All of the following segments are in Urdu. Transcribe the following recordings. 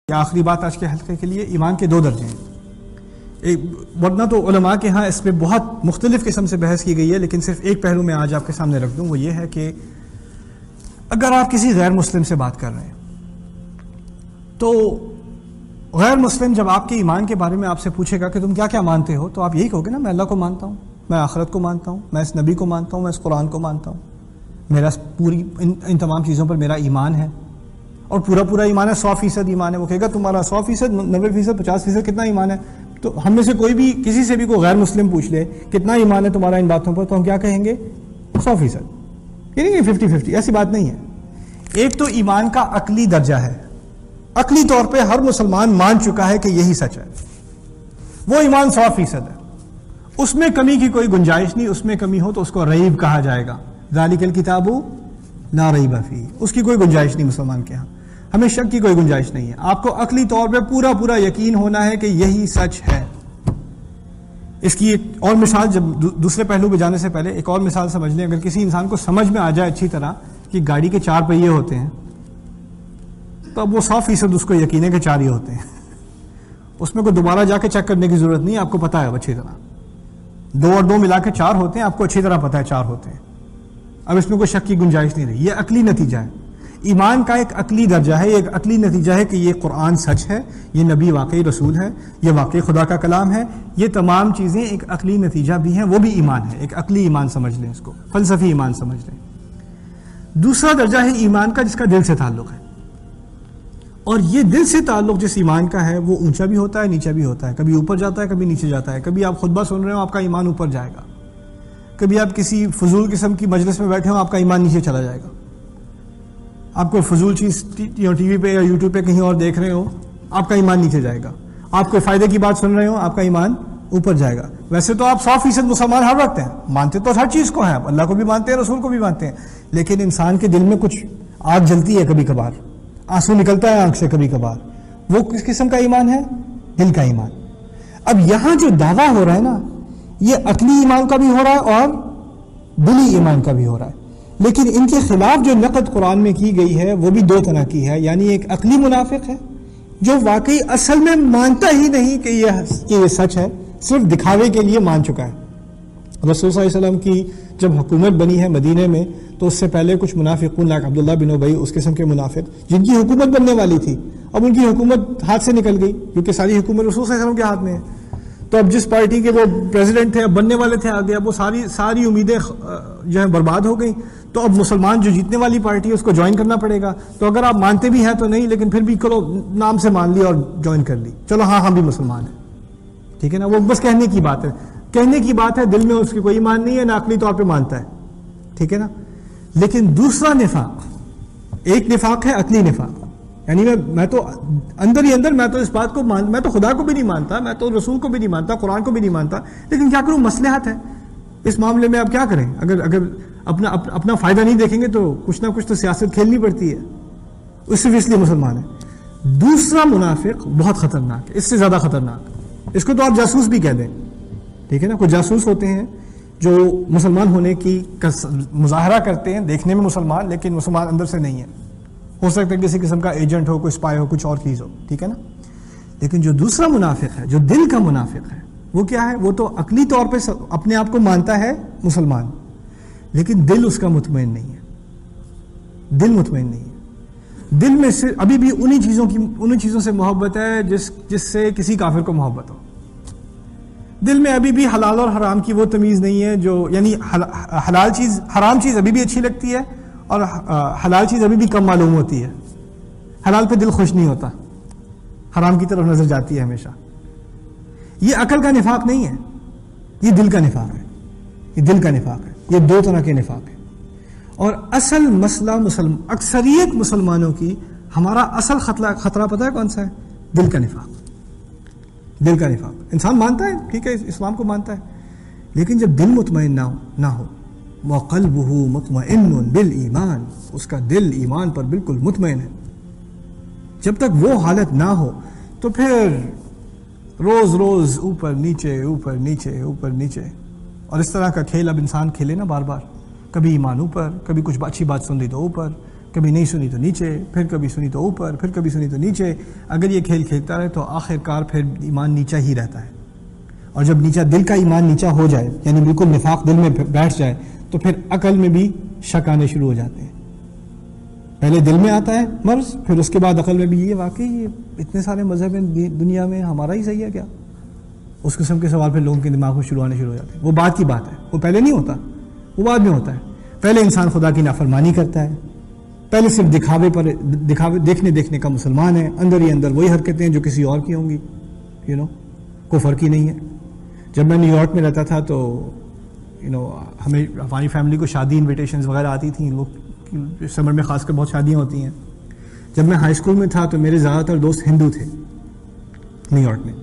آخری بات آج کے حلقے کے لیے، ایمان کے دو درجے ہیں۔ ورنہ تو علماء کے ہاں اس پہ بہت مختلف قسم سے بحث کی گئی ہے، لیکن صرف ایک پہلو میں آج آپ کے سامنے رکھ دوں، وہ یہ ہے کہ اگر آپ کسی غیر مسلم سے بات کر رہے ہیں تو غیر مسلم جب آپ کے ایمان کے بارے میں آپ سے پوچھے گا کہ تم کیا کیا مانتے ہو، تو آپ یہی کہو گے نا، میں اللہ کو مانتا ہوں، میں آخرت کو مانتا ہوں، میں اس نبی کو مانتا ہوں، میں اس قرآن کو مانتا ہوں، میرا پوری ان تمام چیزوں پر میرا ایمان ہے، اور پورا ایمان ہے، 100% ایمان ہے۔ وہ کہے گا تمہارا 100%، 90%، 50% کتنا ایمان ہے؟ تو ہم میں سے کوئی بھی کسی سے بھی کوئی غیر مسلم پوچھ لے کتنا ایمان ہے تمہارا ان باتوں پر، تو ہم کیا کہیں گے؟ 100%، یعنی کہ 50-50، ایسی بات نہیں ہے۔ ایک تو ایمان کا عقلی درجہ ہے، عقلی طور پہ ہر مسلمان مان چکا ہے کہ یہی سچ ہے، وہ ایمان 100% ہے، اس میں کمی کی کوئی گنجائش نہیں، اس میں کمی ہو تو اس کو ریب کہا جائے گا، ذالک الکتاب لا ریب فیہ، اس کی کوئی گنجائش نہیں مسلمان کے ہاں، ہمیں شک کی کوئی گنجائش نہیں ہے۔ آپ کو عقلی طور پہ پورا یقین ہونا ہے کہ یہی سچ ہے۔ اس کی ایک اور مثال، جب دوسرے پہلو پہ جانے سے پہلے ایک اور مثال سمجھ لیں۔ اگر کسی انسان کو سمجھ میں آ جائے اچھی طرح کہ گاڑی کے 4 پہیے ہوتے ہیں، تو اب وہ 100% اس کو یقین ہے کہ 4 ہی ہوتے ہیں، اس میں کوئی دوبارہ جا کے چیک کرنے کی ضرورت نہیں، آپ کو پتا ہے اچھی طرح 2 اور 2 ملا کے 4 ہوتے ہیں، آپ کو اچھی طرح پتا ہے 4 ہوتے ہیں، اب اس میں کوئی شک کی گنجائش نہیں رہی۔ یہ عقلی نتیجہ ہے، ایمان کا ایک عقلی درجہ ہے، ایک عقلی نتیجہ ہے کہ یہ قرآن سچ ہے، یہ نبی واقعی رسول ہے، یہ واقعی خدا کا کلام ہے، یہ تمام چیزیں ایک عقلی نتیجہ بھی ہیں، وہ بھی ایمان ہے، ایک عقلی ایمان سمجھ لیں، اس کو فلسفی ایمان سمجھ لیں۔ دوسرا درجہ ہے ایمان کا جس کا دل سے تعلق ہے، اور یہ دل سے تعلق جس ایمان کا ہے وہ اونچا بھی ہوتا ہے، نیچا بھی ہوتا ہے، کبھی اوپر جاتا ہے، کبھی نیچے جاتا ہے، کبھی آپ خطبہ سن رہے ہو آپ کا ایمان اوپر جائے گا، کبھی آپ کسی فضول قسم کی مجلس میں بیٹھے ہو آپ کا ایمان نیچے چلا جائے گا، آپ کوئی فضول چیز ٹی وی پہ یا یوٹیوب پہ کہیں اور دیکھ رہے ہو آپ کا ایمان نیچے جائے گا، آپ کوئی فائدے کی بات سن رہے ہو آپ کا ایمان اوپر جائے گا۔ ویسے تو آپ 100% مسلمان ہر وقت ہیں، مانتے تو ہر چیز کو ہیں، اللہ کو بھی مانتے ہیں، رسول کو بھی مانتے ہیں، لیکن انسان کے دل میں کچھ آگ جلتی ہے، کبھی کبھار آنسو نکلتا ہے آنکھ سے کبھی کبھار، وہ کس قسم کا ایمان ہے؟ دل کا ایمان۔ اب یہاں جو دعویٰ ہو رہا ہے نا، یہ عقلی ایمان کا بھی ہو رہا ہے اور دلی ایمان کا بھی ہو رہا ہے، لیکن ان کے خلاف جو نقد قرآن میں کی گئی ہے وہ بھی 2 طرح کی ہے۔ یعنی ایک عقلی منافق ہے جو واقعی اصل میں مانتا ہی نہیں کہ یہ سچ ہے، صرف دکھاوے کے لیے مان چکا ہے۔ رسول صلی اللہ علیہ وسلم کی جب حکومت بنی ہے مدینے میں تو اس سے پہلے کچھ منافقون لاک عبداللہ بن ابی، اس قسم کے منافق جن کی حکومت بننے والی تھی، اب ان کی حکومت ہاتھ سے نکل گئی کیونکہ ساری حکومت رسول صلی اللہ علیہ وسلم کے ہاتھ میں ہے، تو اب جس پارٹی کے وہ پریزیڈنٹ تھے، اب بننے والے تھے آگے، اب وہ ساری امیدیں جو ہیں برباد ہو گئیں، تو اب مسلمان جو جیتنے والی پارٹی ہے اس کو جوائن کرنا پڑے گا، تو اگر آپ مانتے بھی ہیں تو نہیں، لیکن پھر بھی کرو، نام سے مان لیا اور جوائن کر لی، چلو ہاں ہم بھی مسلمان ہیں، ٹھیک ہے نا، وہ بس کہنے کی بات ہے، کہنے کی بات ہے، دل میں اس کی کوئی ایمان نہیں ہے، نہ عقلی طور پہ مانتا ہے، ٹھیک ہے نا۔ لیکن دوسرا نفاق، ایک نفاق ہے عقلی نفاق، یعنی میں تو اندر ہی اندر میں تو اس بات کو میں تو خدا کو بھی نہیں مانتا، میں تو رسول کو بھی نہیں مانتا، قرآن کو بھی نہیں مانتا، لیکن کیا کروں، مصلحت ہے اس معاملے میں، اب کیا کریں، اگر اپنا فائدہ نہیں دیکھیں گے تو کچھ نہ کچھ تو سیاست کھیلنی پڑتی ہے، اس صرف اس لیے مسلمان ہے۔ دوسرا منافق بہت خطرناک ہے، اس سے زیادہ خطرناک، اس کو تو آپ جاسوس بھی کہہ دیں، ٹھیک ہے نا، کوئی جاسوس ہوتے ہیں جو مسلمان ہونے کی مظاہرہ کرتے ہیں، دیکھنے میں مسلمان لیکن مسلمان اندر سے نہیں ہے، ہو سکتا ہے کسی قسم کا ایجنٹ ہو، کوئی اسپائی ہو، کچھ اور چیز ہو، ٹھیک ہے نا۔ لیکن جو دوسرا منافق ہے، جو دل کا منافق ہے، وہ کیا ہے؟ وہ تو عقلی طور پہ اپنے آپ کو مانتا ہے مسلمان، لیکن دل اس کا مطمئن نہیں ہے، دل مطمئن نہیں ہے، دل میں سے ابھی بھی انہی چیزوں سے محبت ہے جس سے کسی کافر کو محبت ہو، دل میں ابھی بھی حلال اور حرام کی وہ تمیز نہیں ہے، جو یعنی حرام چیز ابھی بھی اچھی لگتی ہے اور حلال چیز ابھی بھی کم معلوم ہوتی ہے، حلال پہ دل خوش نہیں ہوتا، حرام کی طرف نظر جاتی ہے ہمیشہ۔ یہ عقل کا نفاق نہیں ہے، یہ دل کا نفاق ہے، یہ دل کا نفاق ہے، یہ 2 طرح کے نفاق ہیں۔ اور اصل مسئلہ اکثریت مسلمانوں کی، ہمارا اصل خطرہ پتہ ہے کون سا ہے؟ دل کا نفاق، دل کا نفاق۔ انسان مانتا ہے، ٹھیک ہے، اسلام کو مانتا ہے، لیکن جب دل مطمئن نہ ہو، وَقَلْبُهُ مُطْمَئِنٌ بِالْإِيمَانِ، اس کا دل ایمان پر بالکل مطمئن ہے، جب تک وہ حالت نہ ہو تو پھر روز اوپر نیچے اوپر نیچے اوپر نیچے، اور اس طرح کا کھیل اب انسان کھیلے نا بار بار، کبھی ایمان اوپر، کبھی کچھ اچھی بات سن لی تو اوپر، کبھی نہیں سنی تو نیچے، پھر کبھی سنی تو اوپر، پھر کبھی سنی تو نیچے. اگر یہ کھیل کھیلتا رہے تو آخر کار پھر ایمان نیچا ہی رہتا ہے. اور جب نیچا دل کا ایمان نیچا ہو جائے، یعنی بالکل نفاق دل میں بیٹھ جائے، تو پھر عقل میں بھی شک آنے شروع ہو جاتے ہیں. پہلے دل میں آتا ہے مرض، پھر اس کے بعد عقل میں بھی یہ واقعی اتنے سارے مذہب ہیں دنیا میں، ہمارا ہی صحیح ہے کیا؟ اس قسم کے سوال پھر لوگوں کے دماغ میں شروع آنے شروع ہو جاتے ہیں. وہ بعد کی بات ہے، وہ پہلے نہیں ہوتا، وہ بعد میں ہوتا ہے. پہلے انسان خدا کی نافرمانی کرتا ہے، پہلے صرف دکھاوے دیکھنے کا مسلمان ہے، اندر ہی اندر وہی حرکتیں ہیں جو کسی اور کی ہوں گی. کوئی فرق ہی نہیں ہے. جب میں نیو یارک میں رہتا تھا تو ہمیں ہماری فیملی کو شادی انویٹیشنز وغیرہ آتی تھیں. لوگ سمر میں خاص کر بہت شادیاں ہوتی ہیں. جب میں ہائی اسکول میں تھا تو میرے زیادہ تر دوست ہندو تھے نیو یارک میں،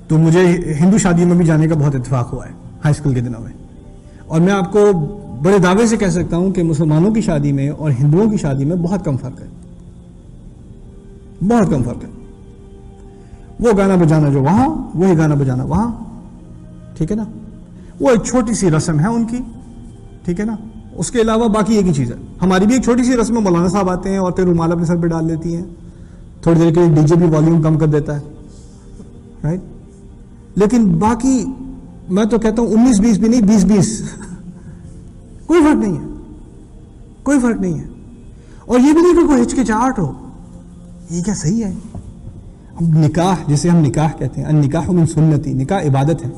تو مجھے ہندو شادیوں میں بھی جانے کا بہت اتفاق ہوا ہے ہائی اسکول کے دنوں میں. اور میں آپ کو بڑے دعوے سے کہہ سکتا ہوں کہ مسلمانوں کی شادی میں اور ہندوؤں کی شادی میں بہت کم فرق ہے، بہت کم فرق ہے. وہ گانا بجانا جو وہاں، وہی گانا بجانا وہاں، ٹھیک ہے نا. وہ ایک چھوٹی سی رسم ہے ان کی، ٹھیک ہے نا. اس کے علاوہ باقی ایک ہی چیز ہے. ہماری بھی ایک چھوٹی سی رسم ہے، مولانا صاحب آتے ہیں اور پھر رومال اپنے سر پہ ڈال دیتی ہیں، تھوڑی دیر کے لیے ڈی جے بھی والیوم کم کر دیتا ہے، رائٹ. لیکن باقی میں تو کہتا ہوں 19-20 بھی نہیں، 20-20 کوئی فرق نہیں ہے، کوئی فرق نہیں ہے. اور یہ بھی نہیں کہ کوئی ہچکچاہٹ ہو، یہ کیا صحیح ہے؟ اب نکاح، جسے ہم نکاح کہتے ہیں، النکاح من سنتی، نکاح عبادت ہے،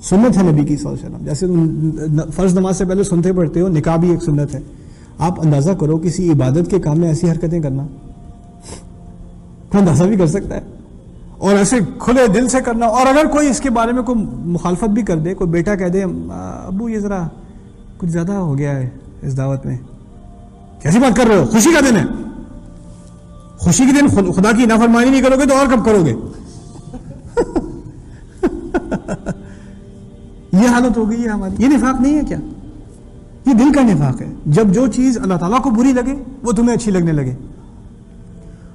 سنت ہے نبی کی صلی اللہ علیہ وسلم. جیسے تم فرض نماز سے پہلے سنتے پڑھتے ہو، نکاح بھی ایک سنت ہے. آپ اندازہ کرو کسی عبادت کے کام میں ایسی حرکتیں کرنا، کوئی اندازہ بھی کر سکتا ہے؟ اور ایسے کھلے دل سے کرنا. اور اگر کوئی اس کے بارے میں کوئی مخالفت بھی کر دے، کوئی بیٹا کہہ دے ابو یہ ذرا کچھ زیادہ ہو گیا ہے اس دعوت میں، کیسی بات کر رہے ہو، خوشی کا دن ہے، خوشی کے دن خدا کی نافرمانی نہیں کرو گے تو اور کب کرو گے؟ یہ حالت ہو گئی ہے ہماری. یہ نفاق نہیں ہے کیا؟ یہ دل کا نفاق ہے. جب جو چیز اللہ تعالیٰ کو بری لگے وہ تمہیں اچھی لگنے لگے،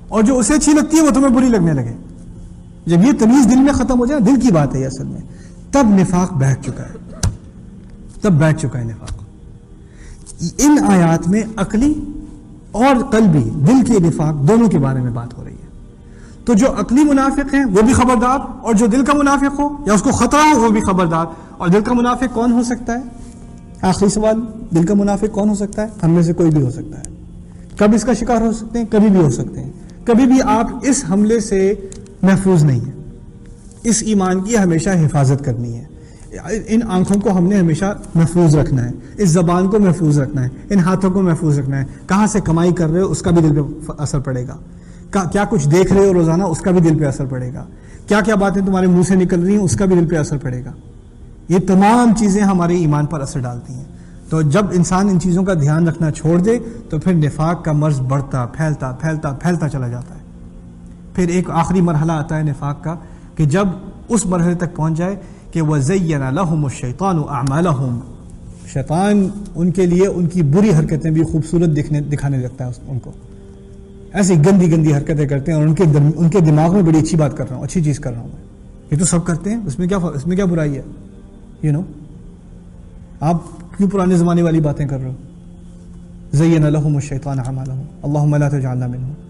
اور جو اسے اچھی لگتی ہے وہ تمہیں بری لگنے لگے. جب یہ تمیز دل میں ختم ہو جائے، دل کی بات ہے یہ اصل میں، تب نفاق بیٹھ چکا ہے، تب بیٹھ چکا ہے نفاق. ان آیات میں عقلی اور قلبی، دل کے نفاق دونوں کے بارے میں بات ہو رہی ہے. تو جو عقلی منافق ہیں وہ بھی خبردار، اور جو دل کا منافق ہو یا اس کو خطرہ ہو وہ بھی خبردار. اور دل کا منافق کون ہو سکتا ہے؟ آخری سوال، دل کا منافق کون ہو سکتا ہے؟ ہم میں سے کوئی بھی ہو سکتا ہے. کب اس کا شکار ہو سکتے ہیں؟ کبھی بھی ہو سکتے ہیں. کبھی بھی آپ اس حملے سے محفوظ نہیں ہیں. اس ایمان کی ہمیشہ حفاظت کرنی ہے. ان آنکھوں کو ہم نے ہمیشہ محفوظ رکھنا ہے، اس زبان کو محفوظ رکھنا ہے، ان ہاتھوں کو محفوظ رکھنا ہے. کہاں سے کمائی کر رہے ہو اس کا بھی دل پہ اثر پڑے گا. کیا کچھ دیکھ رہے ہو روزانہ اس کا بھی دل پہ اثر پڑے گا. کیا کیا باتیں تمہارے منہ سے نکل رہی ہیں اس کا بھی دل پہ اثر پڑے گا. یہ تمام چیزیں ہمارے ایمان پر اثر ڈالتی ہیں. تو جب انسان ان چیزوں کا دھیان رکھنا چھوڑ دے تو پھر نفاق کا مرض بڑھتا پھیلتا پھیلتا پھیلتا چلا جاتا ہے. پھر ایک آخری مرحلہ آتا ہے نفاق کا کہ جب اس مرحلے تک پہنچ جائے کہ وَزَيَّنَ لَهُمُ الشَّيْطَانُ أَعْمَالَهُمْ، شیطان ان کے لیے ان کی بری حرکتیں بھی خوبصورت دکھانے لگتا ہے ان کو. ایسی گندی گندی حرکتیں کرتے ہیں اور ان کے دماغ میں بڑی اچھی بات کر رہا ہوں، اچھی چیز کر رہا ہوں میں، یہ تو سب کرتے ہیں، اس میں کیا برائی ہے؟ آپ کیوں پرانے زمانے والی باتیں کر رہے ہو؟ زَيَّنَ لَهُمُ الشَّيْطَانُ أَعْمَالَهُمْ اللهم لا تجعلنا منهم.